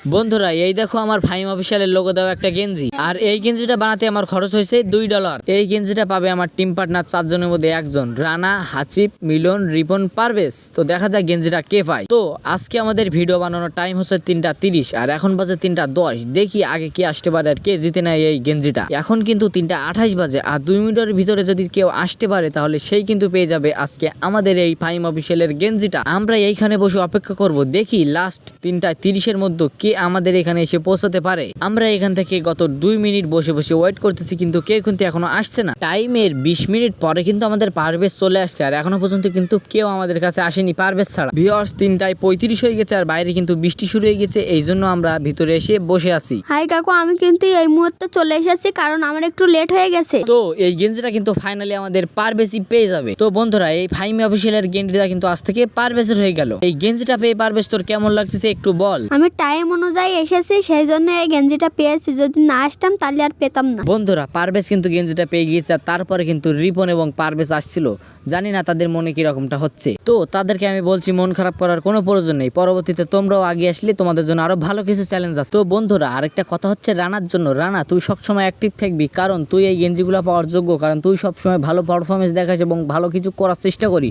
বন্ধুরা এই দেখো আমার ফাইম অফিসিয়ালের লোগো দেওয়া একটা গেঞ্জি, আর এই গেঞ্জিটা বানাতে আমার খরচ হয়েছে $2। এই গেঞ্জিটা পাবে আমার টিম পার্টনার 4 জনের মধ্যে একজন, রানা, হাসিব, মিলন, রিপন, পারভেজ। তো দেখা যাক গেঞ্জিটা কে পায়। তো আজকে আমাদের ভিডিও বানানোর টাইম হচ্ছে 3:30 আর এখন বাজে 3:10। দেখি আগে কে আসতে পারে আর কে জিতে নেয় এই গেঞ্জিটা। এখন কিন্তু 3:28 বাজে, আর 2 মিনিটের ভিতরে যদি কেউ আসতে পারে তাহলে সেই কিন্তু পেয়ে যাবে আজকে আমাদের এই ফাইম অফিসিয়ালের গেঞ্জিটা। আমরা এইখানে বসে অপেক্ষা করব, দেখি লাস্ট 3:30 মধ্যে কে আমাদের এখানে এসে পৌঁছাতে পারে। আমরা এখান থেকে গত 2 মিনিট বসে বসে ওয়েট করতেছি, কিন্তু কেউ কিন্তু এখনো আসছে না। টাইমের 20 মিনিট পরে কিন্তু আমাদের পারভেজ চলে আসছে, আর এখনো পর্যন্ত কিন্তু কেউ আমাদের কাছে আসেনি পারভেজ ছাড়া। ভিউয়ার্স 3:35 হয়ে গেছে আর বাইরে কিন্তু বৃষ্টি শুরু হয়ে গেছে, এই জন্য আমরা ভিতরে এসে বসে আছি। হাই কাকু, আমি কিন্তু এই মুহূর্তে চলে এসেছি কারণ আমার একটু লেট হয়ে গেছে। তো এই গেঞ্জিটা কিন্তু ফাইনালি আমাদের পারভেজই পেয়ে যাবে। তো বন্ধুরা এই ফাইম অফিসিয়ালের গেঞ্জিটা কিন্তু আজ থেকে পারভেজের হয়ে গেল। এই গেঞ্জিটা পেয়ে পারভেজ তোর কেমন লাগতেছে একটু বল। আমি টাইম অনুযায়ী এসেছি, সেই জন্য এই গেঞ্জিটা পেয়েছি। যদি না আসতাম তাহলে আর পেতাম না। বন্ধুরা পারভেজ কিন্তু গেঞ্জিটা পেয়ে গিয়েছে, আর তারপরে কিন্তু রিপন এবং পারভেজ আসছিল। জানি না তাদের মনে কি রকমটা হচ্ছে। তো তাদেরকে আমি বলছি মন খারাপ করার কোনো প্রয়োজন নেই, পরবর্তীতে তোমরাও আগে আসলে তোমাদের জন্য আরো ভালো কিছু চ্যালেঞ্জ আছে। তো বন্ধুরা আরেকটা কথা হচ্ছে রানার জন্য। রানা তুই সবসময় অ্যাক্টিভ থাকবি, কারণ তুই এই গেঞ্জিগুলো পাওয়ার যোগ্য, কারণ তুই সবসময় ভালো পারফরমেন্স দেখাস এবং ভালো কিছু করার চেষ্টা করিস।